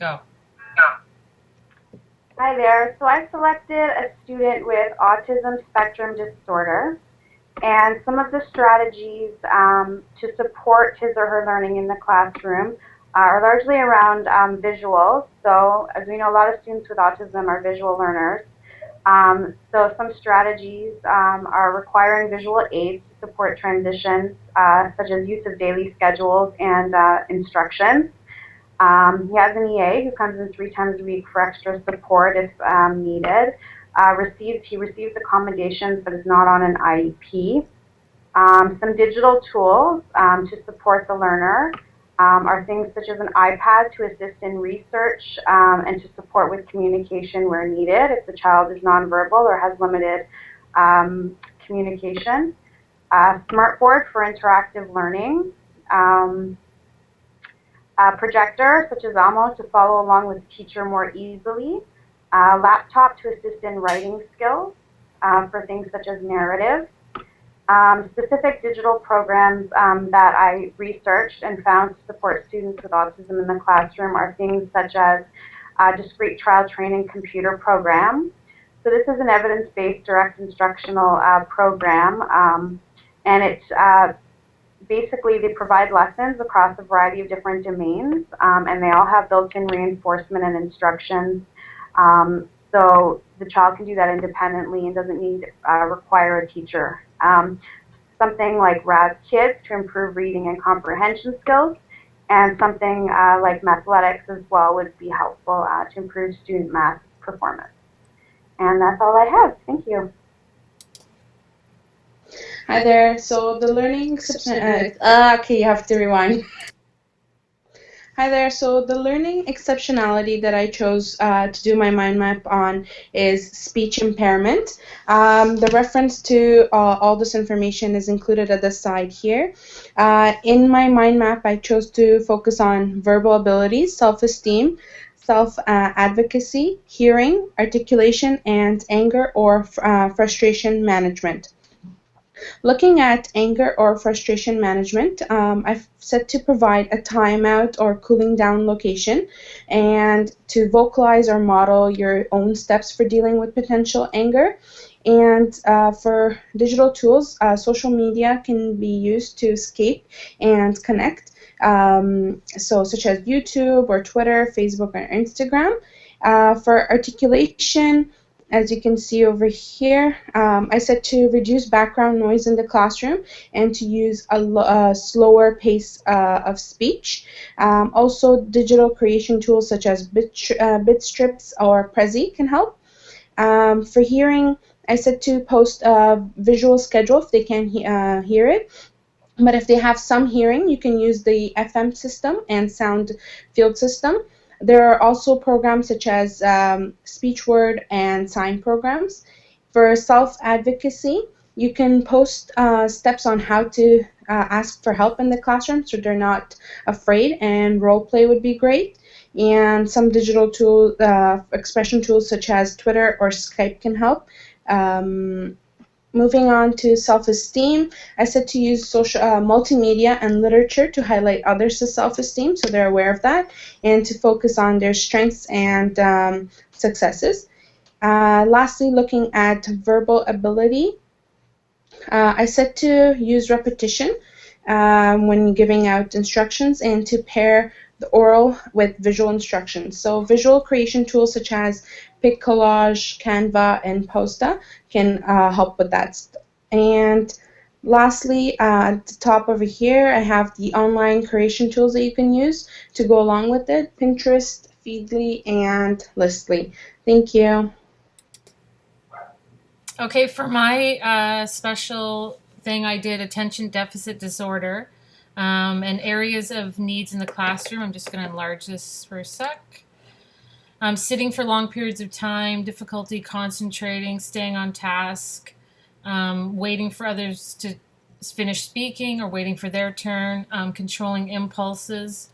Go. Hi there. So I selected a student with autism spectrum disorder, and some of the strategies to support his or her learning in the classroom are largely around visuals. So as we know, a lot of students with autism are visual learners. So some strategies are requiring visual aids to support transitions, such as use of daily schedules and instructions. He has an EA who comes in 3 times a week for extra support if needed. He receives accommodations but is not on an IEP. Some digital tools to support the learner are things such as an iPad to assist in research and to support with communication where needed if the child is nonverbal or has limited communication. Smartboard for interactive learning. A projector such as Elmo to follow along with the teacher more easily. Laptop to assist in writing skills for things such as narrative. Specific digital programs that I researched and found to support students with autism in the classroom are things such as discrete trial training computer program. So this is an evidence-based direct instructional program, and it's basically they provide lessons across a variety of different domains, and they all have built-in reinforcement and instructions. So the child can do that independently and doesn't need require a teacher. Something like RAS Kids to improve reading and comprehension skills, and something like Mathletics as well would be helpful to improve student math performance. And that's all I have. Thank you. Hi there. So the learning okay, you have to rewind. Hi there. So the learning exceptionality that I chose to do my mind map on is speech impairment. The reference to all this information is included at the side here. In my mind map, I chose to focus on verbal abilities, self-esteem, self-advocacy, hearing, articulation, and anger or frustration management. Looking at anger or frustration management, I've set to provide a timeout or cooling down location and to vocalize or model your own steps for dealing with potential anger. And for digital tools, social media can be used to escape and connect, so such as YouTube or Twitter, Facebook, or Instagram. For articulation, as you can see over here, I set to reduce background noise in the classroom and to use a slower pace of speech. Also, digital creation tools such as Bitstrips or Prezi can help. For hearing, I set to post a visual schedule if they can't hear it. But if they have some hearing, you can use the FM system and sound field system. There are also programs such as speech, word, and sign programs. For self-advocacy, you can post steps on how to ask for help in the classroom so they're not afraid, and role play would be great. And some digital tool, expression tools such as Twitter or Skype can help. Moving on to self-esteem, I said to use social multimedia and literature to highlight others' self-esteem so they're aware of that, and to focus on their strengths and successes. Lastly, looking at verbal ability, I said to use repetition when giving out instructions and to pair the oral with visual instructions. So visual creation tools such as Pic Collage, Canva, and Posta can help with that. And lastly, at the top over here, I have the online creation tools that you can use to go along with it: Pinterest, Feedly, and Listly. Thank you. Okay, for my special thing, I did attention deficit disorder and areas of needs in the classroom. I'm just going to enlarge this for a sec. Sitting for long periods of time, difficulty concentrating, staying on task, waiting for others to finish speaking or waiting for their turn, controlling impulses.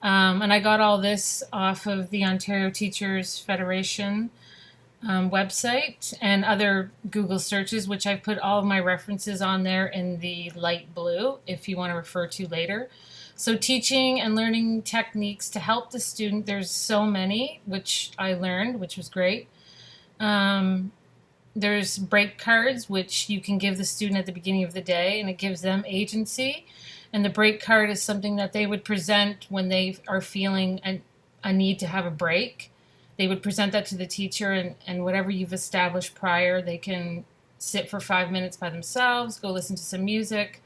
And I got all this off of the Ontario Teachers Federation website and other Google searches, which I've put all of my references on there in the light blue if you want to refer to later. So teaching and learning techniques to help the student, there's so many, which I learned, which was great. Um, there's break cards, which you can give the student at the beginning of the day, and it gives them agency. And the break card is something that they would present when they are feeling a need to have a break. They would present that to the teacher, and whatever you've established prior, they can sit for 5 minutes by themselves, go listen to some music,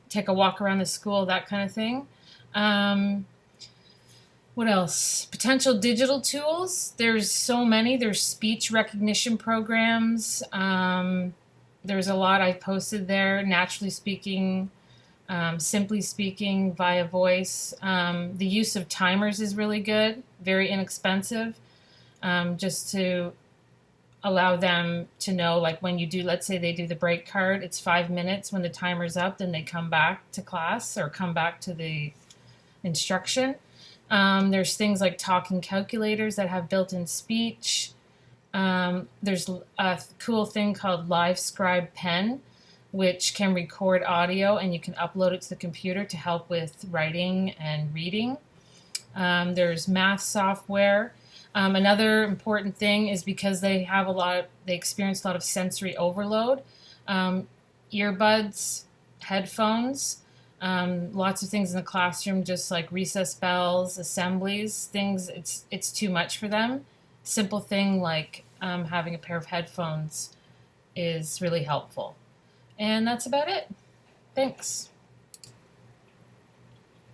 take a walk around the school, that kind of thing. What else? Potential digital tools. There's so many. There's speech recognition programs. There's a lot I posted there. Naturally speaking, simply speaking via voice. The use of timers is really good, very inexpensive, just to allow them to know, like when you do, let's say they do the break card, it's 5 minutes. When the timer's up, then they come back to class or come back to the instruction. There's things like talking calculators that have built-in speech. There's a cool thing called Live Scribe Pen, which can record audio and you can upload it to the computer to help with writing and reading. There's math software. Another important thing is because they experience a lot of sensory overload. Earbuds, headphones, lots of things in the classroom, just like recess bells, assemblies, things. It's too much for them. Simple thing like having a pair of headphones is really helpful. And that's about it. Thanks.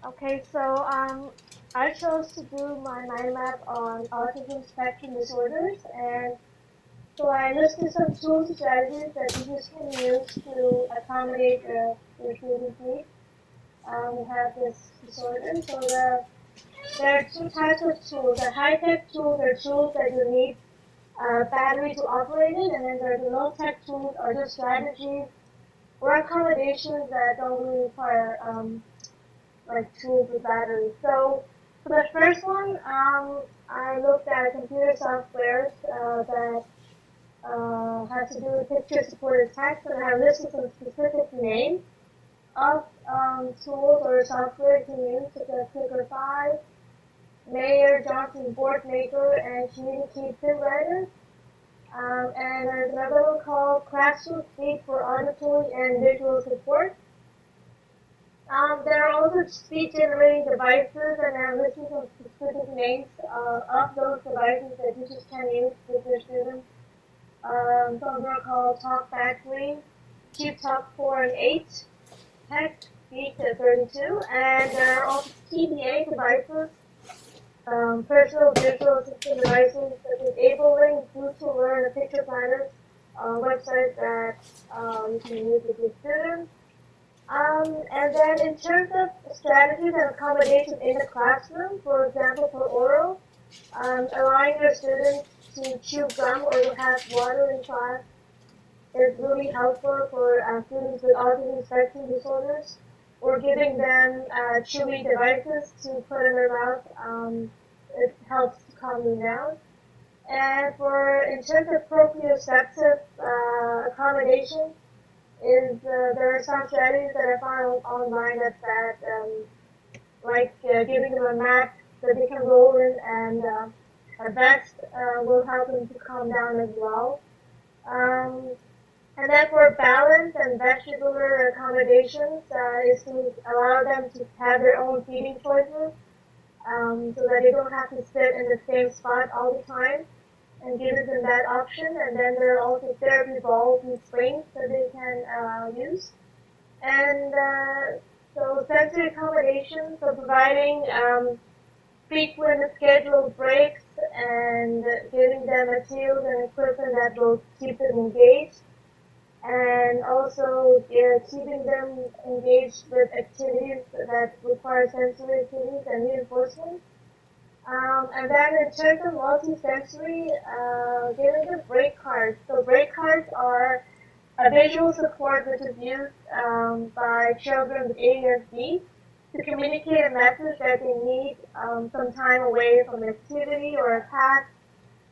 Okay, so I chose to do my mind map on autism spectrum disorders, and so I listed some tools and strategies that teachers can use to accommodate their students' needs who have this disorder. So there are two types of tools. The high-tech tools are tools that you need a battery to operate it, and then there are the low-tech tools are just strategies or accommodations that don't really require like tools with batteries. So for the first one, I looked at computer softwares that has to do with picture-supported text, and I listed some specific names of tools or software to use, such as Clicker 5, Mayer, Johnson Board Maker, and Communicate Print Writer. And there's another one called Classroom Speak for auditory and visual support. There are also speech-generating devices, and I'm listing some specific names of those devices that teachers can use with their students. Some of them are called Talk Factory, Cube Talk 4 and 8, Text Speak 32, and there are also PDA devices, personal visual assistant devices such as AbleLink, Boost to Learn, a picture planner, website that you can use with your students. And then in terms of strategies and accommodations in the classroom, for example, for oral, allowing your students to chew gum or to have water in class is really helpful for students with autism spectrum disorders, or giving them chewy devices to put in their mouth. It helps to calm them down. And in terms of proprioceptive accommodation, there are some strategies that I found online that like giving them a mat that they can roll in, and a vest will help them to calm down as well. And then for balance and vestibular accommodations is to allow them to have their own feeding choices, so that they don't have to sit in the same spot all the time, and giving them that option. And then there are also therapy balls and swings that they can use. And so sensory accommodations, so providing frequent scheduled breaks and giving them materials and equipment that will keep them engaged. And also keeping them engaged with activities that require sensory activities and reinforcement. And then in terms of multisensory, giving them break cards. So break cards are a visual support which is used by children with ASD to communicate a message that they need some time away from an activity or a task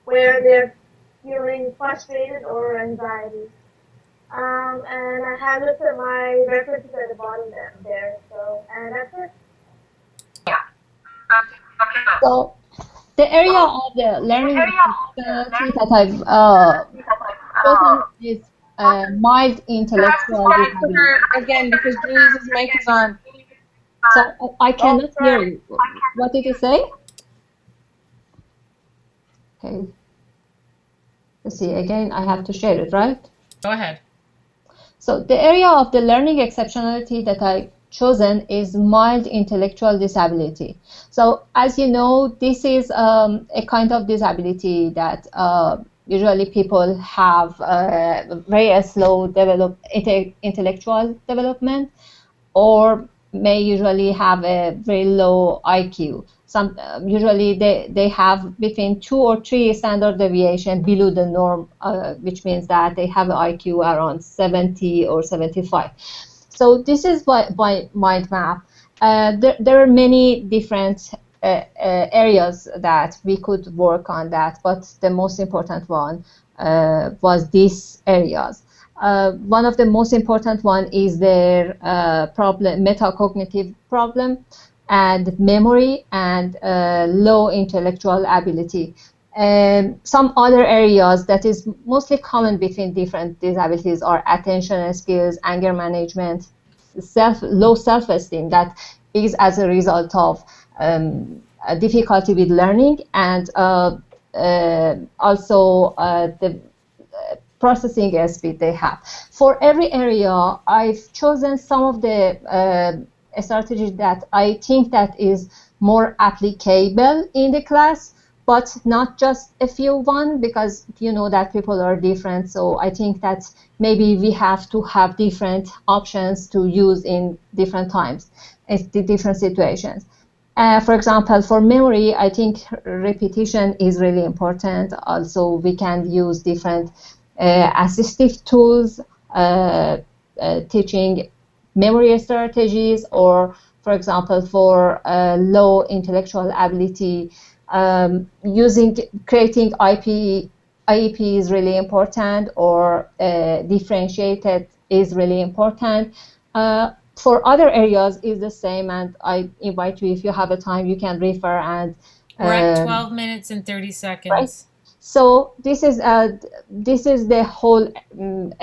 where they're feeling frustrated or anxiety. And I have listed my references at the bottom there. So, and that's it. So the area of the learning disability that I've chosen is mild intellectual disability. Again, because Julie's mic is on. So I cannot hear you. What did you say? Okay. Let's see, again, I have to share it, right? Go ahead. So the area of the learning exceptionality that I chosen is mild intellectual disability. So as you know, this is a kind of disability that usually people have very slow intellectual development, or may usually have a very low IQ. Some usually they have between 2 or 3 standard deviation below the norm, which means that they have an IQ around 70 or 75. So this is by mind map. There are many different areas that we could work on that, but the most important one was these areas. One of the most important one is their metacognitive problem and memory and low intellectual ability. Some other areas that is mostly common between different disabilities are attention skills, anger management, low self-esteem that is as a result of a difficulty with learning, and also the processing speed they have. For every area, I've chosen some of the strategies that I think that is more applicable in the class, but not just a few one, because you know that people are different. So I think that maybe we have to have different options to use in different times, in different situations. For example, for memory, I think repetition is really important. Also, we can use different assistive tools, teaching memory strategies, or for example, for low intellectual ability, creating IEP is really important, or differentiated is really important. For other areas is the same, and I invite you, if you have a time, you can refer. And we're at 12 minutes and 30 seconds. Right? So this is the whole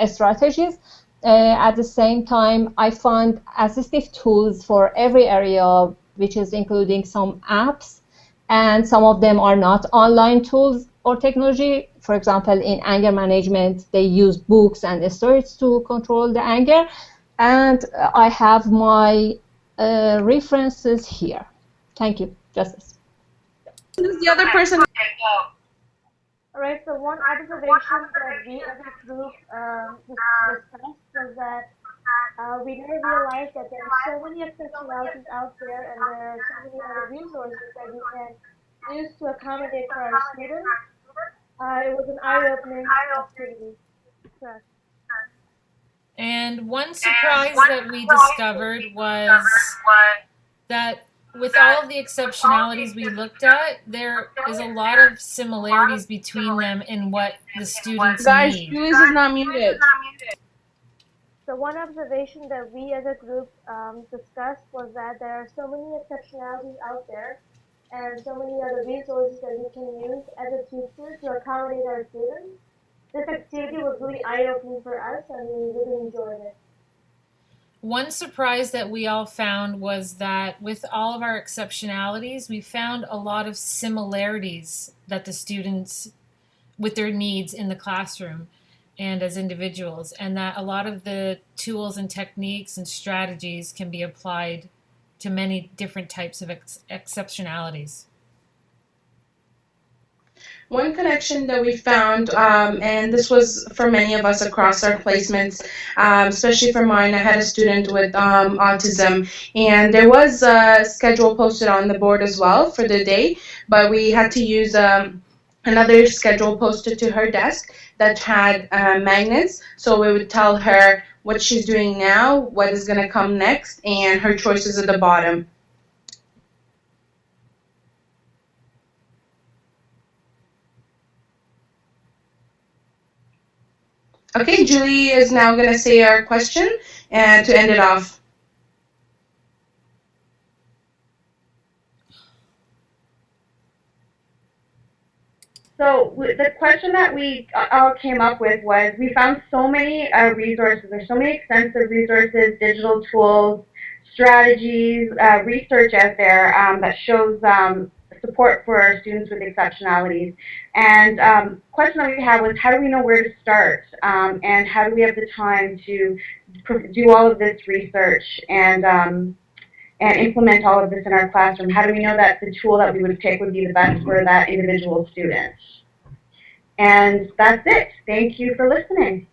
strategies. At the same time, I found assistive tools for every area, which is including some apps, and some of them are not online tools or technology. For example, in anger management, they use books and stories to control the anger. And I have my references here. Thank you, Justice. Who's the other person? Alright, so one observation that we as a group discussed was that we didn't realize that there are so many exceptionalities out there, and there are so many other resources that we can use to accommodate for our students. It was an eye-opening activity. Correct. And one surprise that we discovered was that with all of the exceptionalities we looked at, there is a lot of similarities between them in what the students Guys, need. Julie's is not muted. So one observation that we as a group discussed was that there are so many exceptionalities out there, and so many other resources that we can use as a teacher to accommodate our students. This activity was really eye-opening for us, and we really enjoyed it. One surprise that we all found was that with all of our exceptionalities, we found a lot of similarities that the students, with their needs in the classroom and as individuals, and that a lot of the tools and techniques and strategies can be applied to many different types of exceptionalities. One connection that we found, and this was for many of us across our placements, especially for mine, I had a student with autism, and there was a schedule posted on the board as well for the day, but we had to use another schedule posted to her desk that had magnets, so we would tell her what she's doing now, what is going to come next, and her choices at the bottom. Okay, Julie is now going to say our question and to end it off. So the question that we all came up with was, we found so many resources. There's so many extensive resources, digital tools, strategies, research out there that shows support for students with exceptionalities. And question that we had was, how do we know where to start? And how do we have the time to do all of this research and implement all of this in our classroom? How do we know that the tool that we would pick would be the best for that individual student? And that's it. Thank you for listening.